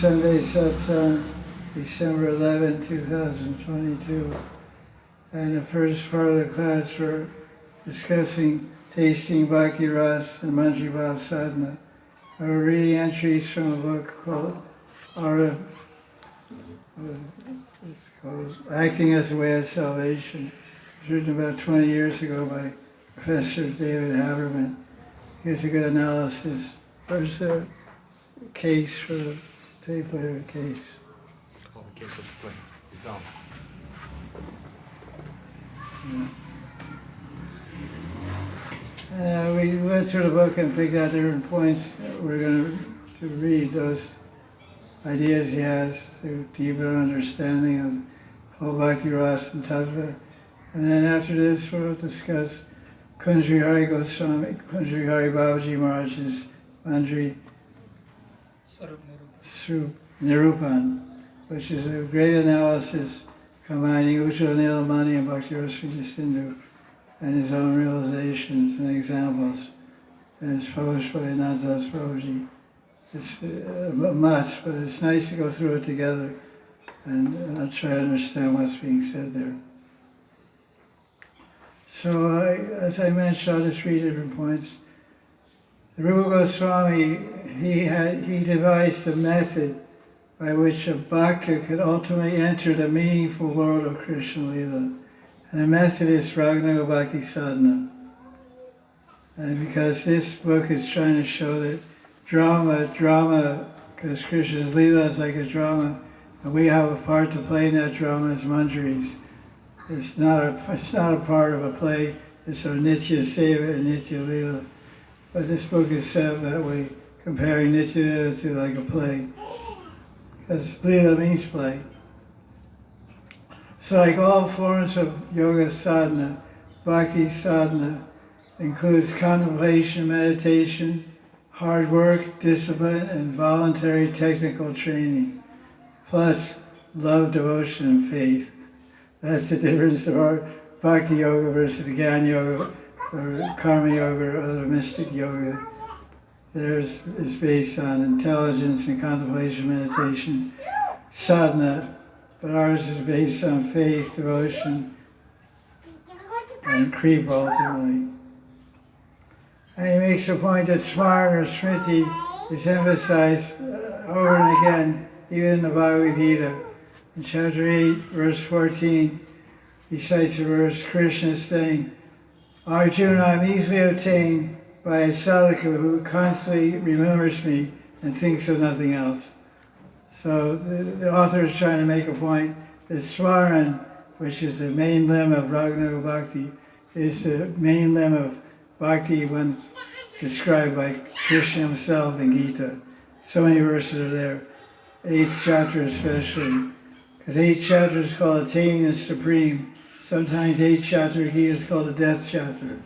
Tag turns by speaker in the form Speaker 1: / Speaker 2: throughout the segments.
Speaker 1: Sunday satsang, December 11, 2022. And the first part of the class we're discussing tasting Bhakti Ras and Manjari Bhav Sadhana. We're reading entries from a book called Acting as a Way of Salvation. It was written about 20 years ago by Professor David Haberman. He gives a good analysis. There's a case for the tape player case.
Speaker 2: Oh, the case of the play. It's down.
Speaker 1: We went through the book and picked out different points. We're going to read those ideas he has to deeper understanding of whole Bhakti Ras and Tattva. And then after this, we'll discuss Kunjri Hari Goswami, Kunjri Hari Babaji Maharaj's Manjari Nirupan, which is a great analysis combining Ujjvala Nilamani and Bhakti Rasa Sindhu and his own realizations and examples. And it's published by Anantas Babaji. It's a must, but it's nice to go through it together and I'll try to understand what's being said there. So, as I mentioned, I'll just read different points. The Rupa Goswami, he devised a method by which a bhakta could ultimately enter the meaningful world of Krishna Lila. And the method is Raga Bhakti Sadhana. And because this book is trying to show that drama, because Krishna's Lila is like a drama, and we have a part to play in that drama as Manjaris. It's not a part of a play, it's our Nitya Seva and Nitya Lila. But this book is set up that way, comparing Nitya Lila to like a play. Because Lila means play. So like all forms of yoga sadhana, bhakti sadhana includes contemplation, meditation, hard work, discipline, and voluntary technical training, plus love, devotion, and faith. That's the difference of our bhakti yoga versus Gyan yoga or karma yoga or other mystic yoga. Theirs is based on intelligence and contemplation, meditation, sadhana, but ours is based on faith, devotion, and kripa ultimately. And he makes a point that smarana or smriti is emphasized over and again, even in the Bhagavad Gita. In chapter 8, verse 14, he cites a verse, Krishna saying, Arjuna, I'm easily obtained by a sadhaka who constantly remembers me and thinks of nothing else. So the author is trying to make a point that Smaran, which is the main limb of Raga Bhakti, is the main limb of Bhakti when described by Krishna himself in Gita. So many verses are there, 8th chapter especially. Because 8th chapter is called Attaining the Supreme. Sometimes 8th chapter of Gita is called the Death chapter.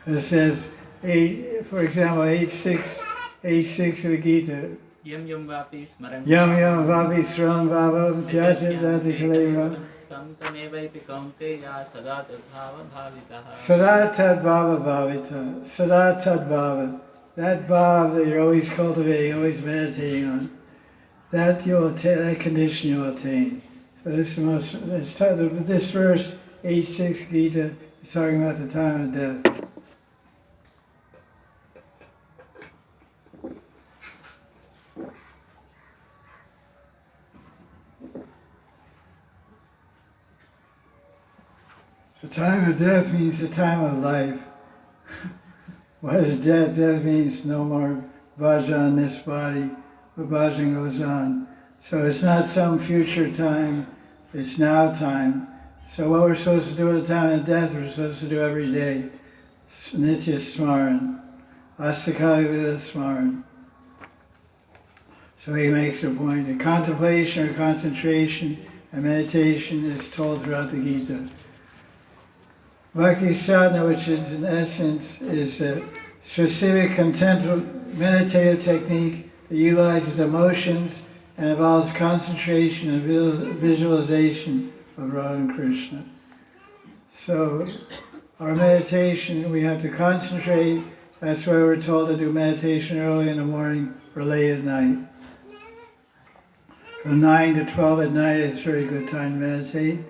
Speaker 1: It says, for example, 8.6 of the Gita.
Speaker 3: Yam yam vapi smaran
Speaker 1: Bhava Tyaja Jati Kalera
Speaker 3: tam tamevaipi kaunteya sada tadbhava bhavitaha.
Speaker 1: Sada Tadbhava Bhavita. Sada Tadbhava. That bhav that you're always cultivating, always meditating on, that you'll attain, that condition you'll attain. So this verse, 8.6 Gita, is talking about the time of death. The time of death means the time of life. What is death? Death means no more bhajan in this body, but bhajan goes on. So it's not some future time, it's now time. So what we're supposed to do at the time of death, we're supposed to do every day. Nitya Smaran. Astakali Lila Smaran. So he makes a point that contemplation or concentration and meditation is told throughout the Gita. Bhakti sadhana, which is in essence is a specific meditative technique that utilizes emotions and involves concentration and visualization of Radha and Krishna. So our meditation, we have to concentrate. That's why we're told to do meditation early in the morning or late at night. From 9 to 12 at night is a very good time to meditate.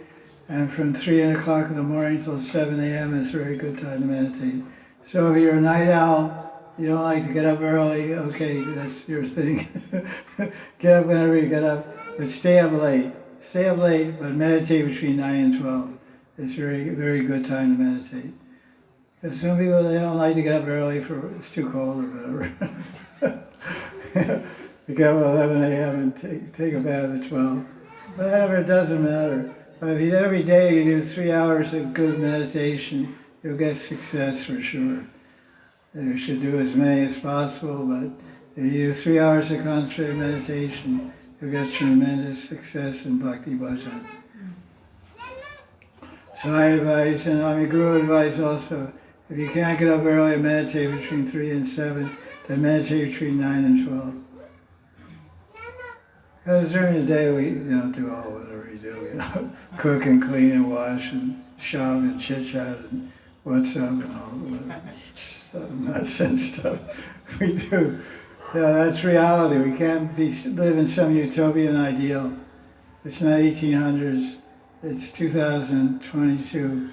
Speaker 1: And from 3 o'clock in the morning till 7 a.m. is a very good time to meditate. So if you're a night owl, you don't like to get up early, okay, that's your thing. Get up whenever you get up, but stay up late. Stay up late, but meditate between 9 and 12. It's a very, very good time to meditate. Because some people, they don't like to get up early it's too cold or whatever. You get up at 11 a.m. and take a bath at 12. Whatever, it doesn't matter. But if every day you do 3 hours of good meditation, you'll get success for sure. You should do as many as possible, but if you do 3 hours of concentrated meditation, you'll get tremendous success in Bhakti Bhajan. So I advise, and my Guru advised also, if you can't get up early and meditate between 3 and 7, then meditate between 9 and 12. Because during the day we do all whatever you do, cook and clean and wash and shop and chit-chat and what's up and all that nonsense stuff we do. That's reality. We can't live in some utopian ideal. It's not 1800s, it's 2022.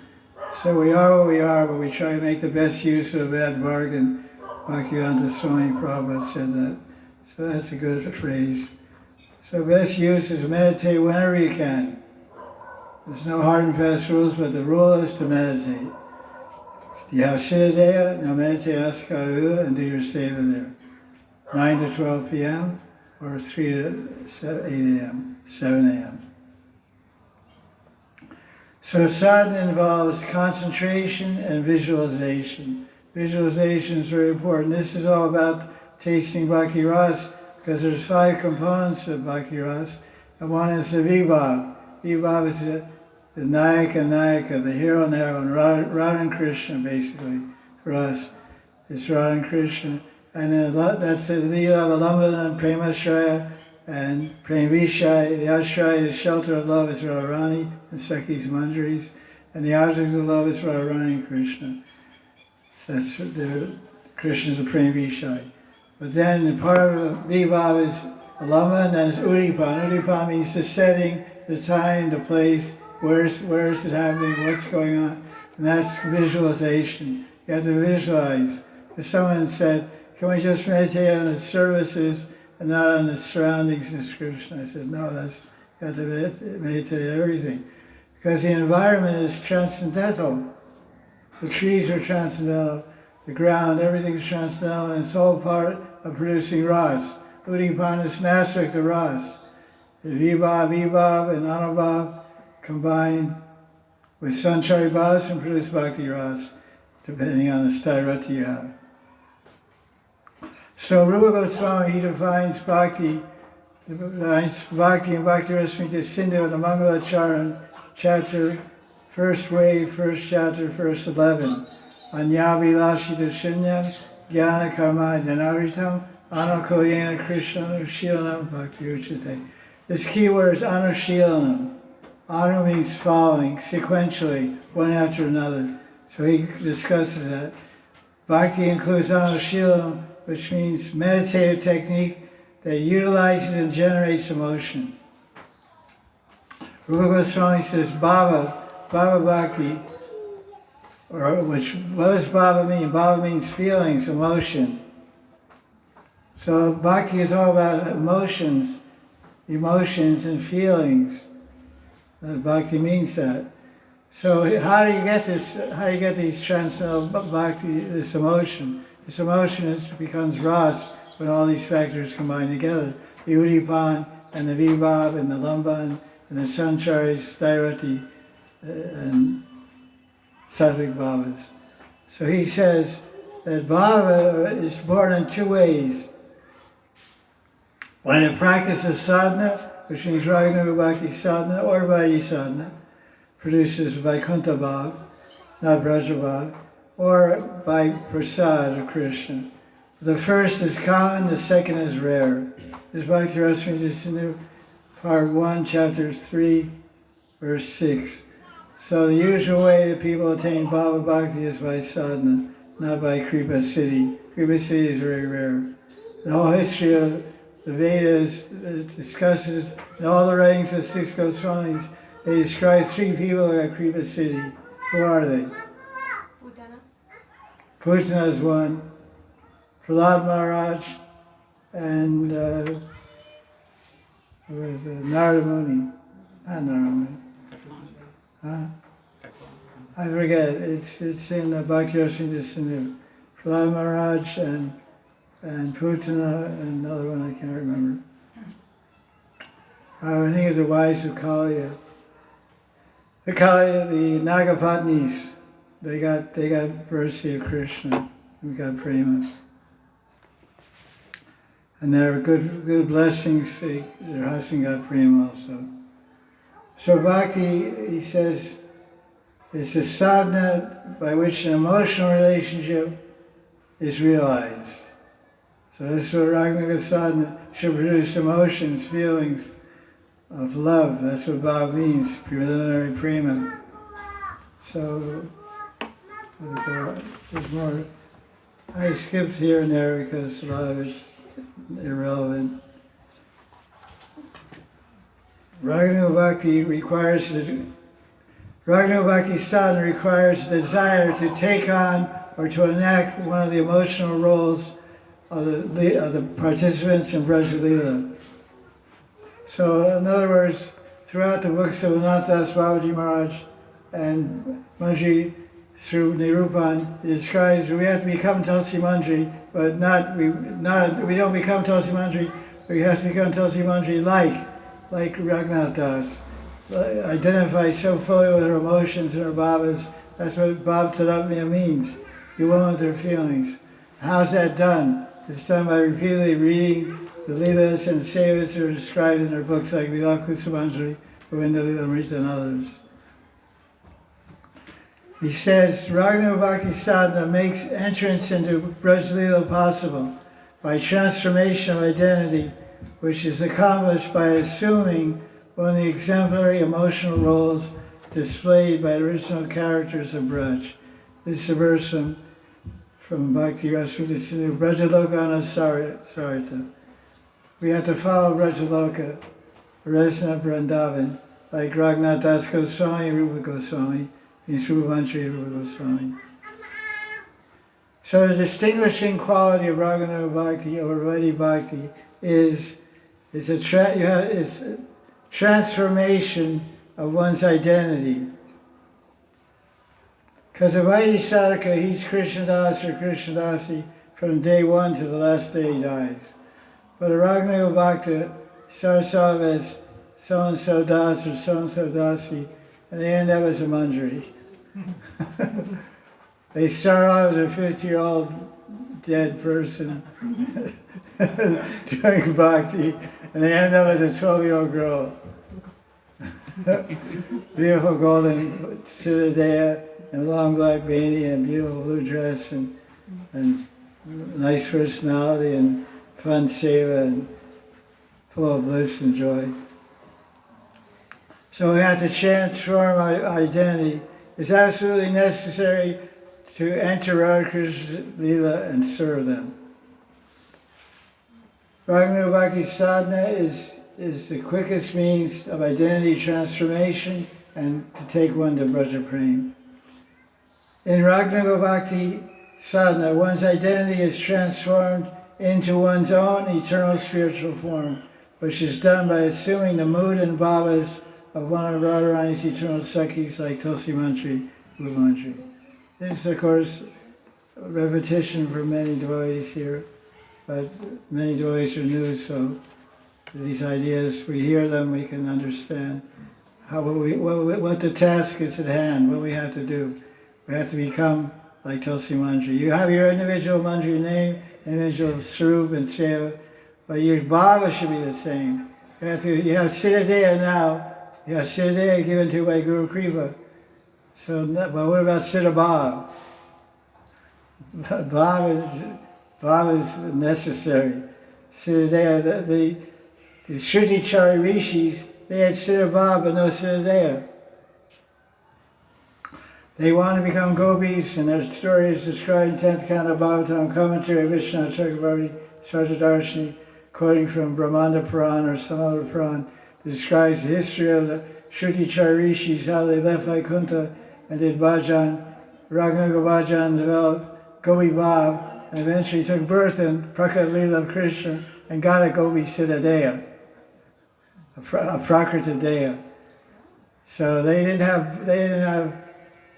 Speaker 1: So we are what we are, but we try to make the best use of a bad bargain. Bhaktivedanta Swami Prabhupada said that. So that's a good phrase. So best use is meditate whenever you can. There's no hard and fast rules, but the rule is to meditate. Do you have Siddhadeya? Now meditate Asakala and do your seva there. 9 to 12 p.m. or 3 to 8 a.m., 7 a.m. So sadhana involves concentration and visualization. Visualization is very important. This is all about tasting Bhakti Ras, because there's 5 components of Bhakti Ras, and one is the Vibhav. Vibhav is the Nayaka, the hero and heroine, Radha and Krishna basically, for us. It's Radha and Krishna. And then that's the lead of Alambana and Premashraya and Premvishaya. The Ashraya, the shelter of love, is Radharani and Sakhi's Manjaris. And the object of love is Radharani and Krishna. So that's Krishna's the Premvishaya. But then the part of Vibhav is Alambana and then it's Udipan. Udipan means the setting, the time, the place, where is it happening, what's going on. And that's visualization. You have to visualize. If someone said, can we just meditate on the services and not on the surroundings description? I said, no, you have to meditate everything. Because the environment is transcendental. The trees are transcendental, the ground, everything's transcendental, and it's all part of producing ras. Udipan is an aspect of ras. The Vibhav, and Anubhav combine with Sanchari Bhavas and produce Bhakti Ras, depending on the sthairati you have. So Rupa Goswami, he defines Bhakti and Bhakti Rasmita Sindhu in the Mangala Charan, chapter, first wave, first chapter, verse 11. Anyavilashita Shunyam, Jnana Karma Dhanaritam, Anukulyena Krishna Anushilanam Bhakti Uchate. This key word is Anushilanam. Anu means following, sequentially, one after another. So he discusses that. Bhakti includes Anushilanam, which means meditative technique that utilizes and generates emotion. Rupa Goswami says Bhava Bhakti, what does Bhava mean? Bhava means feelings, emotion. So Bhakti is all about emotions and feelings. Bhakti means that. So how do you get this? How do you get these transcendental Bhakti, this emotion? This emotion becomes ras when all these factors combine together. The Udipan and the Vibhav and the Lamban and the Sancharis, Sthairati, and Sattvic Bhavas. So he says that Bhava is born in 2 ways. By the practice of sadhana, which means Raga Bhakti sadhana or Vaidhi sadhana, produces Vaikuntha Bhav, not Braja Bhav, or by prasad of Krishna. The first is common, the second is rare. This is Bhakti Ras Sindhu, part 1, chapter 3, verse 6. So the usual way that people attain Bhava Bhakti is by sadhana, not by Kripa Siddhi. Kripa Siddhi is very rare. The whole history of the Vedas discusses, in all the writings of six Goswamis, they describe three people at Kripa city. Who are they? Putana is one, Prahlad Maharaj, and Narada Muni. Not Narada Muni. Huh? I forget. It's in Bhakti Ras. Prahlad Maharaj and Putana and another one I can't remember. I think it's the wives of Kaliya. The Nagapatnis. They got mercy of Krishna. We got prema. And their good blessings, their husband got prema also. So bhakti, he says, is a sadhana by which an emotional relationship is realized. So this is what Raga sadhana should produce emotions, feelings of love. That's what Bhav means, preliminary prema. So there's more. I skipped here and there because a lot of it's irrelevant. Raga Bhakti sadhana requires the desire to take on or to enact one of the emotional roles of the participants in Braja Leela. So, in other words, throughout the books of Anantas Babaji Maharaj and Manjari through Nirupan, it describes we have to become Tulsi Manjari, but we don't become Tulsi Manjari, we have to become Tulsi Manjari like Raghunath Das. Identify so fully with her emotions and her bhavas. That's what Bhav Taratmya means. You one with her feelings. How's that done? It's done by repeatedly reading the Leelas and Sevas that are described in their books like Tulsi Manjari, Govinda Leelamrita and others. He says, Raga Bhakti sadhana makes entrance into Braja Leela possible by transformation of identity, which is accomplished by assuming one of the exemplary emotional roles displayed by the original characters of Braj. This is a verse from Bhakti Ras, Brajaloka Sarita. We have to follow Brajaloka, resident of Vrindavan, like Raghunath Das Goswami, Rupa Goswami, means Rupa Manjari, Rupa Goswami. So the distinguishing quality of Raga Bhakti or Vaidhi Bhakti is transformation of one's identity. Because a Vaidhi sadhaka, he's Krishnadas or Krishnadasi from day one to the last day he dies. But a Raga Bhakta starts off as so-and-so das or so-and-so dasi, and they end up as a Manjari. They start off as a 50-year-old dead person doing bhakti, and they end up as a 12-year-old girl. Beautiful golden Siddhaya and long black beanie and beautiful blue dress and nice personality and fun seva and full of bliss and joy. So we have to transform our identity. It's absolutely necessary to enter Radha Krishna Leela and serve them. Raga Bhakti sadhana is the quickest means of identity transformation and to take one to Braja Prem. In Raga Bhakti sadhana, one's identity is transformed into one's own eternal spiritual form, which is done by assuming the mood and bhavas of one of Radharani's eternal Sakhis like Tulsi Manjari, Rupa Manjari. This is, of course, a repetition for many devotees here, but many devotees are new, so these ideas, we hear them, we can understand what the task is at hand, what we have to do. We have to become like Tulsi Manjari. You have your individual Manjari name, individual Sarup and Seva, but your bhava should be the same. You have Siddhadeya now, you have Siddhadeya given to you by Guru Kripa. So, but what about Siddha Bhav? Bhav is necessary. Siddhadeya, the Shruti-chari rishis, they had Siddha Bhav but no Siddhadeya. They want to become gopis, and their story is described in 10th Canto Bhagavatam commentary of Vishnu Chakravarti Sartadarshini, quoting from Brahmanda Purana or some other Purana, describes the history of the Shruti Rishis, how they left Vaikuntha and did bhajan. Raga Bhajan developed Gopi Bhav and eventually took birth in Prakat Leela of Krishna and got a Gopi Siddhadeya, a Prakrita Deya. So they didn't have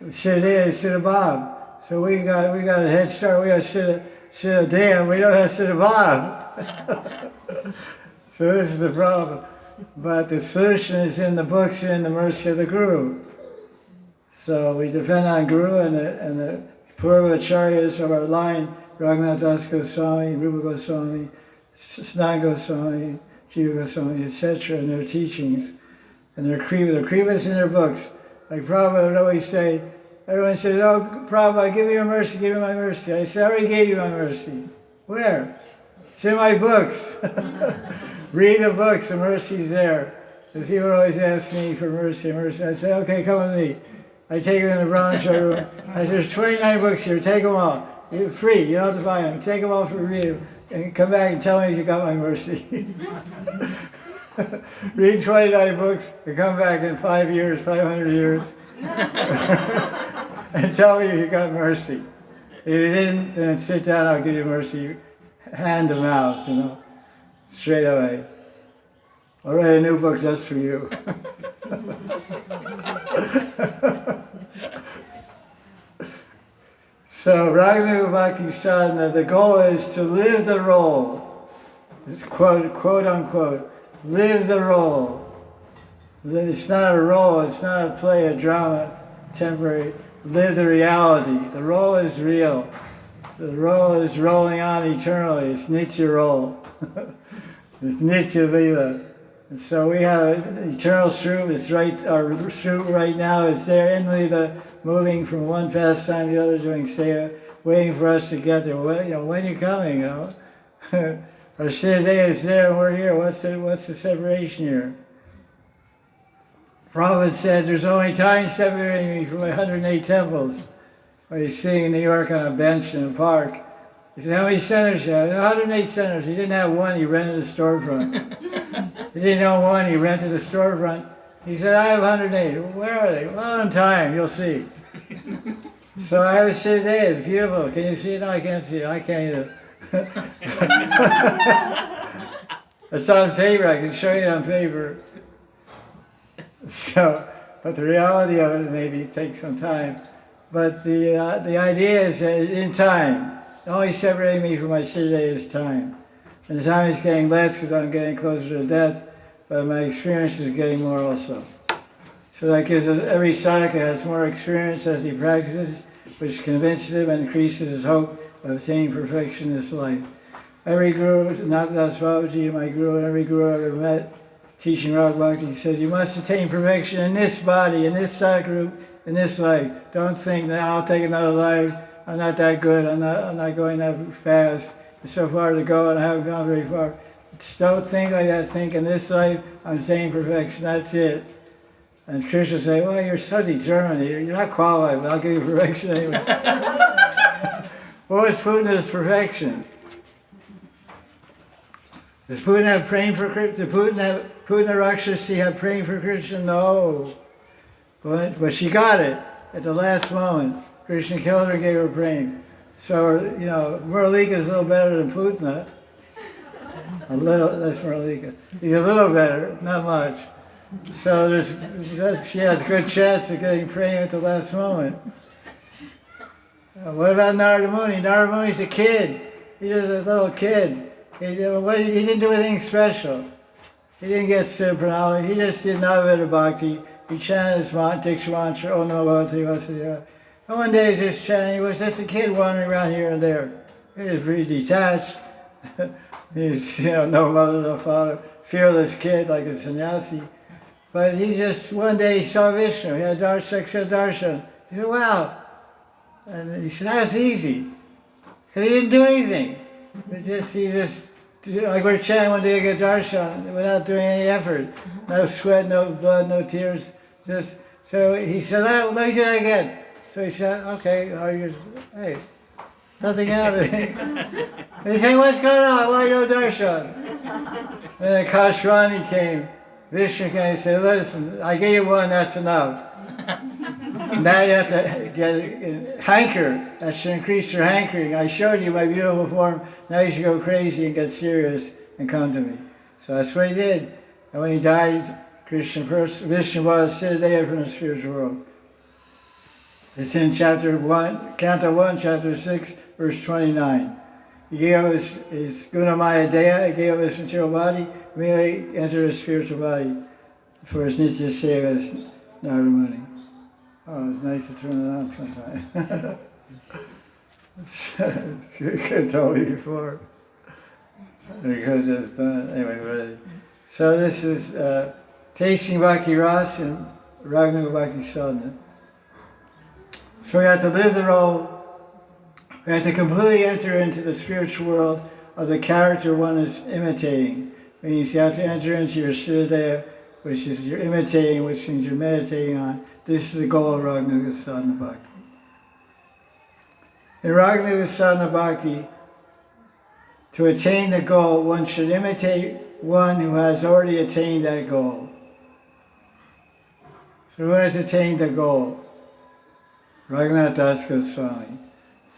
Speaker 1: Siddhadeya, Siddhabhav. So we got a head start. We got Siddhadeya. We don't have Siddhabhav. So this is the problem. But the solution is in the books and in the mercy of the Guru. So we depend on Guru and the Purvacharyas of our line, Raghunath Das Goswami, Rupa Goswami, Sanatana Goswami, Jiva Goswami, etc., and their teachings. And their krivas in their books. Like Prabhupada would always say, everyone said, oh, Prabhupada, give me your mercy, give me my mercy. I said, I already gave you my mercy. Where? It's in my books. Read the books, the mercy's there. The people always ask me for mercy. I say, okay, come with me. I take them in the brown room. I say, there's 29 books here, take them all. You're free, you don't have to buy them. Take them all for read them. And come back and tell me you got my mercy. Read 29 books and come back in 5 years, 500 years, and tell me you got mercy. If you didn't, then sit down, I'll give you mercy, hand to mouth, straight away. I'll write a new book just for you. So, Raga Bhakti Sadhana, the goal is to live the role. It's quote unquote. Live the role. It's not a role, it's not a play, a drama, temporary. Live the reality. The role is real. The role is rolling on eternally. It's Nitya role. It's Nitya Lila. And so we have an eternal Srup. It's right, our Srup right now is there in Lila, moving from one pastime to the other, doing seva, waiting for us to get there. When are you coming? Our Siddhadeya is there and we're here. What's the separation here? Prabhupada said there's only time separating me from my 108 temples. Or he's sitting in New York on a bench in a park. He said, how many centers you have? 108 centers. He didn't have one, he rented a storefront. He didn't own one, he rented a storefront. He said, I have 108. Where are they? Well, in time, you'll see. So I have a Siddhadeya, it's beautiful. Can you see it? No, I can't see it. I can't either. It's on paper, I can show you on paper. So, but the reality of it maybe takes some time. But the idea is that in time. The only separating me from my Siddhadeya is time. And the time is getting less because I'm getting closer to death, but my experience is getting more also. So that gives us, every sadhaka has more experience as he practices, which convinces him and increases his hope of attaining perfection in this life. Every guru, not that's Babaji, my guru, and every guru I ever met, teaching Raga Bhakti, says you must attain perfection in this body, in this sadhaka group, in this life. Don't think, now I'll take another life, I'm not that good, I'm not going that fast, there's so far to go and I haven't gone very far. Just don't think like that, think in this life, I'm attaining perfection, that's it. And Krishna say, well, you're so determined, you're not qualified, but I'll give you perfection anyway. What was Putana's perfection? Does Putana have praying for Krishna? Did Putana Rakshasi have praying for Krishna? No. But she got it at the last moment. Krishna killed her and gave her praying. So, Muralika is a little better than Putana. A little, that's Muralika. He's a little better, not much. So she has a good chance of getting praying at the last moment. What about Narada Muni? Narada Muni's a kid. He was a little kid. He didn't do anything special. He didn't get Siddha. He just did Navaveda Bhakti. He chanted his Diksha mantra, Om Namo Bhagavate Vasudevaya. And one day he's just chanting. He was just a kid wandering around here and there. He was pretty detached. He's, no mother, no father. Fearless kid like a sannyasi. But he just, one day he saw Vishnu. He had Darshan Darshan. He said, wow. And he said, that's easy. Because he didn't do anything. He just, like we're chanting one day, get darshan without doing any effort. No sweat, no blood, no tears. So he said, let me do that again. So he said, okay, hey, Nothing happening. They say, what's going on? Why no darshan? And then Kashwani came. Vishnu came and said, listen, I gave you one, that's enough. Now you have to get hanker. That should increase your hankering. I showed you my beautiful form. Now you should go crazy and get serious and come to me. So that's what he did. And when he died, Vishnu was Siddhaya from the spiritual world. It's in chapter 1, Canto 1, chapter 6, verse 29. He gave up his Gunamaya Deha, he gave up his material body, immediately entered his spiritual body for his Nitya Seva as Narada Muni. Oh, it's nice to turn it on sometime. You could have told me before. You could have just done it. Anyway, ready. So this is tasting Bhakti Ras and Raga Bhakti Sadhana. So we have to live the role. We have to completely enter into the spiritual world of the character one is imitating. It means you have to enter into your Siddhaya, which is you're imitating, which means you're meditating on. This is the goal of Raga Sadhana Bhakti. In Raga Sadhana Bhakti, to attain the goal, one should imitate one who has already attained that goal. So who has attained the goal? Raghunath Das Goswami.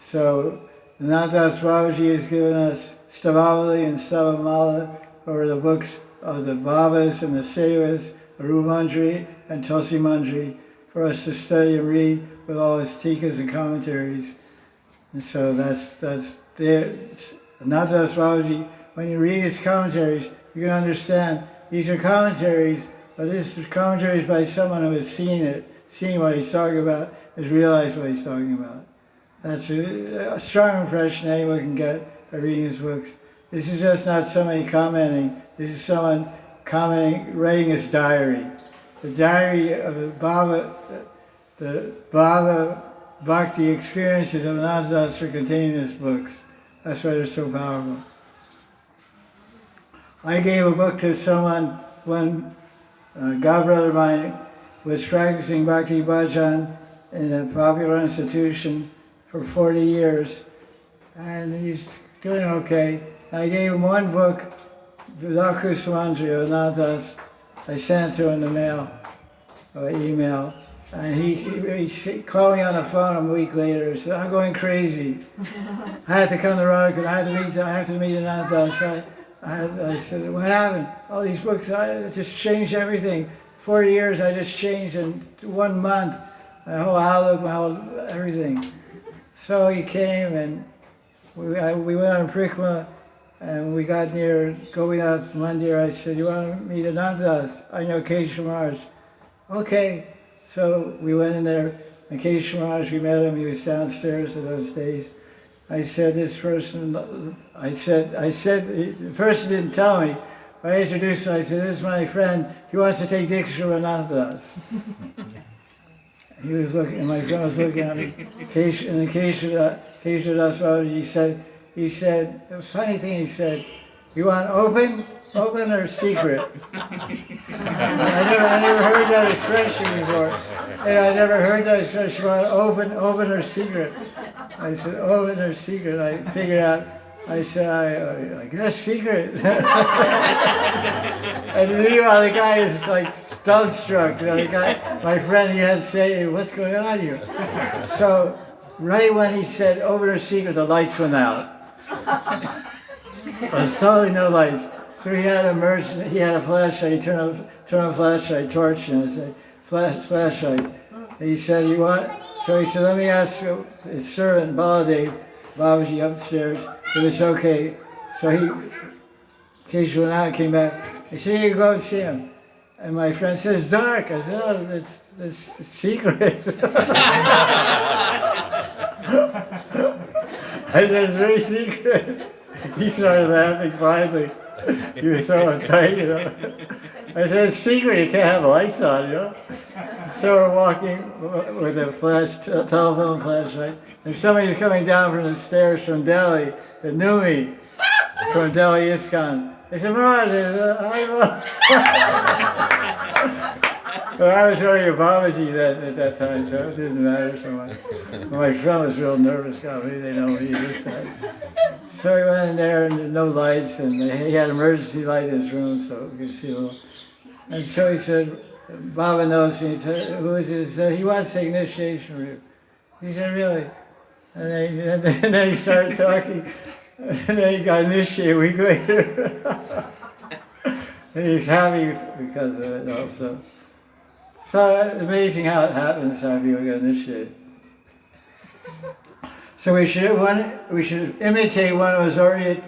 Speaker 1: So Raghunath Das Babaji has given us Stavavali and Stavamala, or the books of the Bhavas and the Sevas, Rupa Manjari and Tulsi Manjari, for us to study and read with all its tikas and commentaries. And so that's there. Raghunath Das Babaji, when you read its commentaries, you can understand these are commentaries, but this is commentaries by someone who has seen what he's talking about, has realized what he's talking about. That's a strong impression anyone can get by reading his books. This is just not somebody commenting. This is someone commenting, writing his diary. The diary of the Bhava Bhakti experiences of Anandas are contained in his books. That's why they're so powerful. I gave a book to someone when godbrother of mine was practicing Bhakti Bhajan in a popular institution for 40 years, and he's doing okay. I gave him one book, Tulsi Manjari of Anandas. I sent it to him in the mail, or email, and he called me on the phone a week later and said, I'm going crazy. I have to come to Radha, I have to meet Anandas. I said, what happened? All these books, I just changed everything. 40 years I just changed in 1 month. My whole outlook, my whole everything. So he came and we went on Prikma and we got near Gopinath Mandir. I said, you want to meet Anandas? I know Keshav Maharaj. Okay. So we went in there and Keshav Maharaj, we met him. He was downstairs in those days. I said, this person, I said, the person didn't tell me. I introduced him, I said, this is my friend. He wants to take Diksha from Anandas. He was looking, and my friend was looking at me. And the Keshav Das Babaji, he said, the funny thing he said, you want open or secret? I never heard that expression before. And I never heard that expression, open or secret. I said, open or secret? I figured out, I said, I guess secret. And meanwhile, the guy is like dumbstruck. You know, the guy, my friend, he had to say, what's going on here? So, right when he said, open or secret, the lights went out. There was totally no lights. So he had he had a flashlight, he turned on a flashlight, torch, and I said, flashlight. And he said, you want? So he said, let me ask his servant, Baladev, Babaji upstairs, if it's okay. So Keshav went out and came back. He said, you can go and see him. And my friend said, it's dark. I said, oh, it's secret. I said, it's very secret. He started laughing finally. He was so uptight, you know. I said, it's secret, you can't have lights on, you know. So we're walking with a telephone flashlight, and somebody's coming down from the stairs from Delhi that knew me, from Delhi ISKCON. They said, Maharaj, Well, I was already a Babaji at that time, so it didn't matter so much. My friend was real nervous, God, they know me this time. So he went in there and there's no lights, and he had emergency light in his room, so we could see a little. And so he said, Baba knows me. He said, who is this? He said, he wants to take initiation with you. He said, really? And then he started talking, and then he got initiated a week later. And he's happy because of it also. So it's amazing how it happens, how people get initiated. So we should imitate one who has already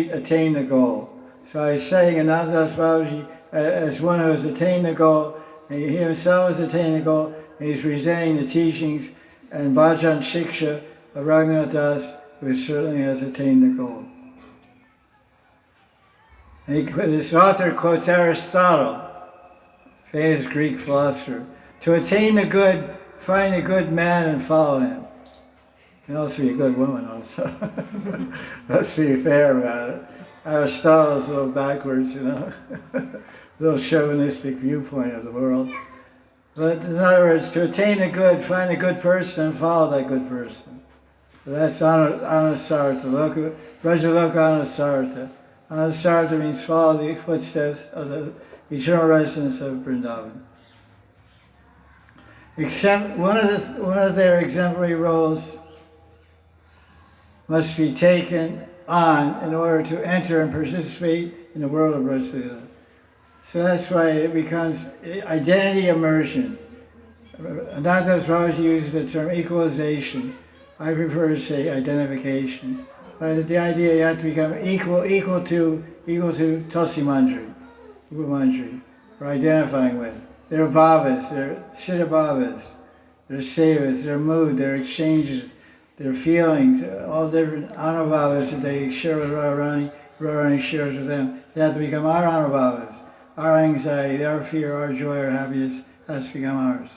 Speaker 1: attained the goal. So I was saying Anandas Babaji as one who has attained the goal, and he himself has attained the goal, and he's presenting the teachings and Bhajan Shiksha of Raghunath Das, who certainly has attained the goal. And this author quotes Aristotle, famous Greek philosopher. To attain the good, find a good man and follow him. And also be a good woman also. Let's be fair about it. Aristotle's a little backwards, a little chauvinistic viewpoint of the world. But in other words, to attain the good, find a good person and follow that good person. So that's Anusarta, Rajaloka Anusarta. Anusarta means follow the footsteps of the eternal residents of Vrindavan. One of their exemplary roles must be taken on in order to enter and participate in the world of Rajalila. So that's why it becomes identity immersion. Anandas Babaji uses the term equalization. I prefer to say identification. But the idea you have to become equal to Tulsi Manjari, Rupa Manjari, or identifying with. Their bhavas, their siddha bhavas, their sevas, their mood, their exchanges, their feelings, all different anubhavas that they share with Radharani, Radharani shares with them. They have to become our anubhavas. Our anxiety, our fear, our joy, our happiness has to become ours.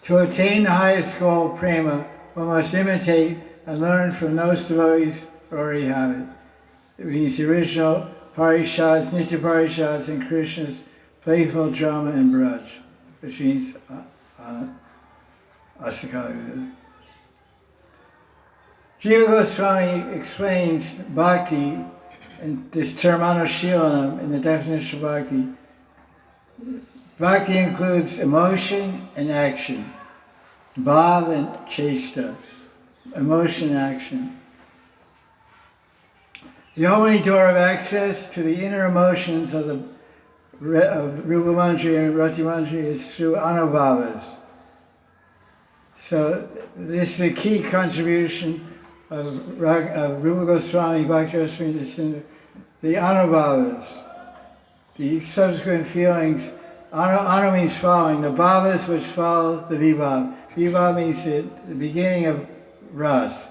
Speaker 1: To attain the highest goal, prema, one must imitate and learn from those devotees who already have it. It means the original parishads, nitya parishads, and Krishna's playful drama and braj, which means Asakali. Jiva Goswami explains bhakti and this term anushilanam in the definition of bhakti. Bhakti includes emotion and action, bhav and chesta, emotion and action. The only door of access to the inner emotions of Rupa Manjari and Rati Manjari is through anubhavas. So this is the key contribution of Rupa Goswami, Bhakti Ras, the anubhavas, the subsequent feelings. Anu means following, the bhavas which follow the vibhav. Vibhav means the beginning of ras.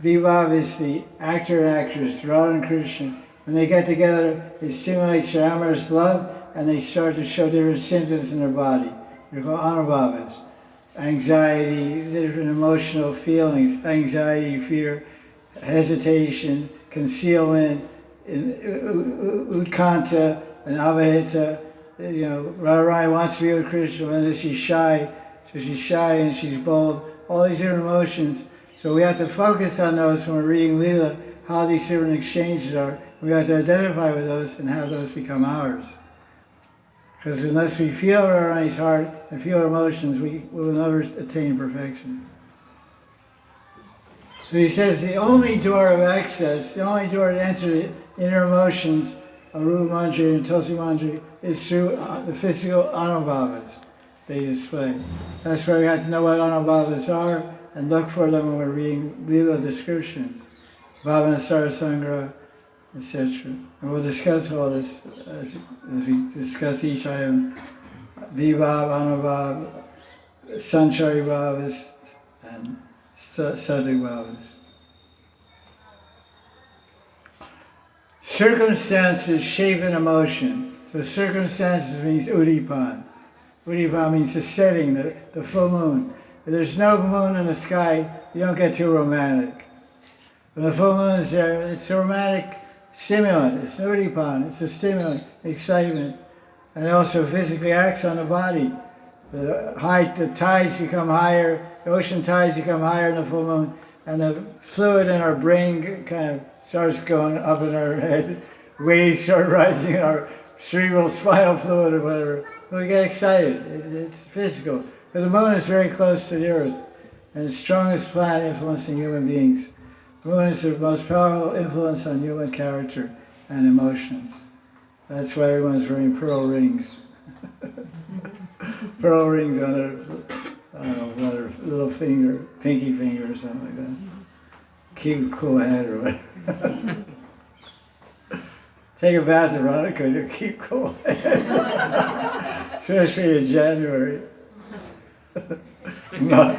Speaker 1: Vibhav is the actor and actress, Radha and Krishna. When they get together, it stimulates their amorous love, and they start to show different symptoms in their body. They're called anubhavas. Anxiety, different emotional feelings, anxiety, fear, hesitation, concealment, utkanta, and avahita. Radharani wants to be with Krishna, and then she's shy. So she's shy and she's bold. All these different emotions. So we have to focus on those when we're reading Leela, how these different exchanges are. We have to identify with those and have those become ours. Because unless we feel Radharani's heart and feel our emotions, we will never attain perfection. So he says the only door of access, the only door to enter the inner emotions of Rupa Manjari and Tulsi Manjari is through the physical anubhavas they display. That's why we have to know what anubhavas are and look for them when we're reading Leela descriptions, Bhavana Sarasangra, etc. And we'll discuss all this as we discuss each item. Vibhav, Anubhav, Sanchari Bhavas, and Sattvic Bhavas. Circumstances shape an emotion. So circumstances means Udipan. Udipan means the setting, the full moon. If there's no moon in the sky, you don't get too romantic. When the full moon is there, it's a romantic stimulant. It's Udipan, it's a stimulant, excitement. and it also physically acts on the body. The tides become higher, the ocean tides become higher in the full moon, and the fluid in our brain kind of starts going up in our head. Waves start rising in our cerebral spinal fluid or whatever. We get excited. It's physical. Because the moon is very close to the earth and the strongest planet influencing human beings. The moon is the most powerful influence on human character and emotions. That's why everyone's wearing pearl rings. Pearl rings on their little finger, pinky finger or something like that. Keep a cool head or whatever. Take a bath in Veronica, you'll keep cool head. Especially in January. Mark,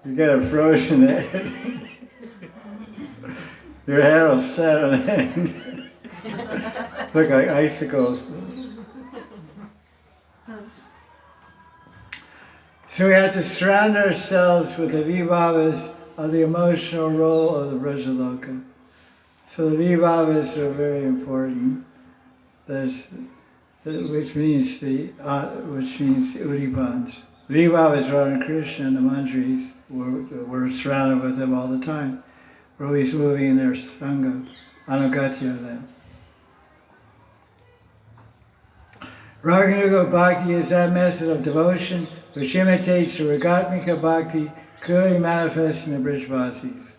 Speaker 1: you get a frozen head. Your hair will set on end. Look like icicles. So we have to surround ourselves with the vibhavas of the emotional role of the Brajaloka. So the vibhavas are very important. Which means the udipans. Vibhavas are on Krishna and the Manjaris. We're surrounded with them all the time. We're always moving in their sangha, anugatya of them. Raga Bhakti is that method of devotion which imitates the Ragatmika Bhakti clearly manifest in the Brijvasis.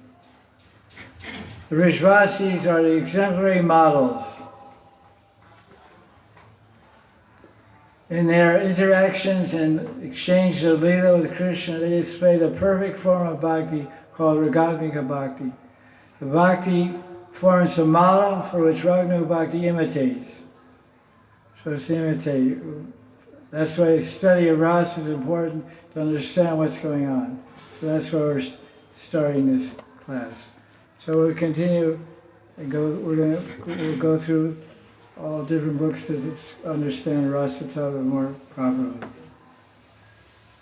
Speaker 1: The Brijvasis are the exemplary models. In their interactions and exchanges of Leela with Krishna, they display the perfect form of Bhakti called Ragatmika Bhakti. The Bhakti forms a model for which Ragnu Bhakti imitates. So it's imitate. That's why study of Ras is important to understand what's going on. So that's why we're starting this class. So we'll continue and we'll go through all different books to understand Rasa Tattva more properly.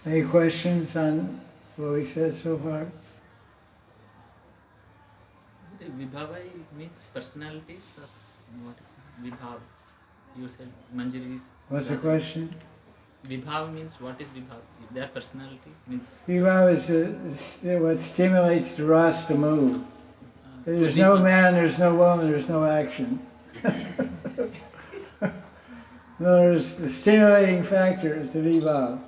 Speaker 1: Any questions on what we said so far?
Speaker 3: Vibhava means personalities or what? Vibhav. You said Manjari.
Speaker 1: What's the question?
Speaker 3: Vibhav means what is Vibhav? Their personality means.
Speaker 1: Vibhav is what stimulates the Ras to move. There's no man, there's no woman, there's no action. No, the stimulating factor is the Vibhav.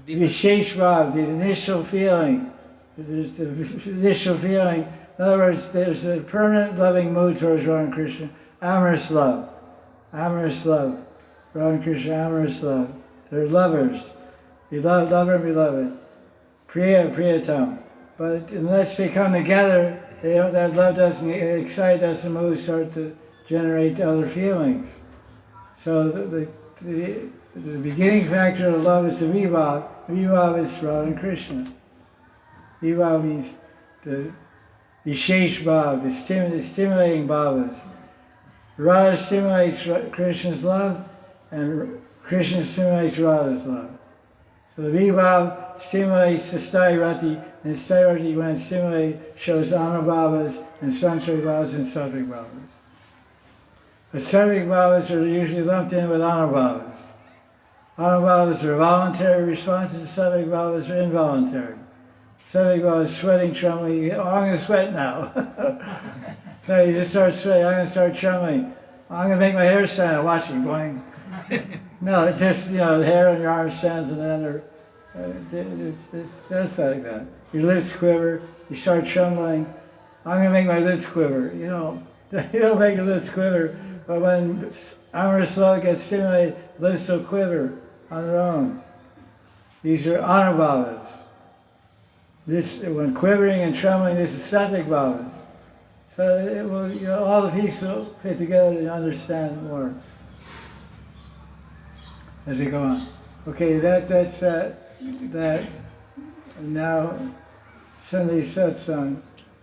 Speaker 1: Vishesh Bhav, the initial feeling. There's the initial feeling. In other words, there's a permanent loving mood towards Radha and Krishna. Amorous love. Amorous love. Radha and Krishna, amorous love. They're lovers. Lover and beloved. Priya, Priyatam. But unless they come together, that love doesn't excite, doesn't move, start to generate other feelings. So the beginning factor of love is the Vibhav. Vibhav is Radha and Krishna. Vibhav means the Vishesh Bhav, the stimulating bhavas. Radha stimulates Krishna's love, and Krishna stimulates Radha's love. So the Vibhav stimulates the Stairati, and the Stairati, when it's stimulated, shows Anubhavas and Sanchari Bhavas and Sattvic Bhavas. The Sattvic Bhavas are usually lumped in with Anubhavas. Anubhavas are voluntary responses, Sattvic Bhavas are involuntary. Sattvic Bhavas is sweating, trembling. Oh, I'm going to sweat now. No, you just start sweating. I'm going to start trembling. I'm going to make my hair stand. Watch it going. No, it's just, the hair on your arm stands and then it's just like that. Your lips quiver. You start trembling. I'm going to make my lips quiver. You don't make your lips quiver. But when amorous love gets stimulated, lips will quiver on their own. These are anubhavas. When quivering and trembling, this is sattvic bhavas. So it will, all the pieces will fit together to understand more as we go on. Okay, that's that. Now, Sunday satsang.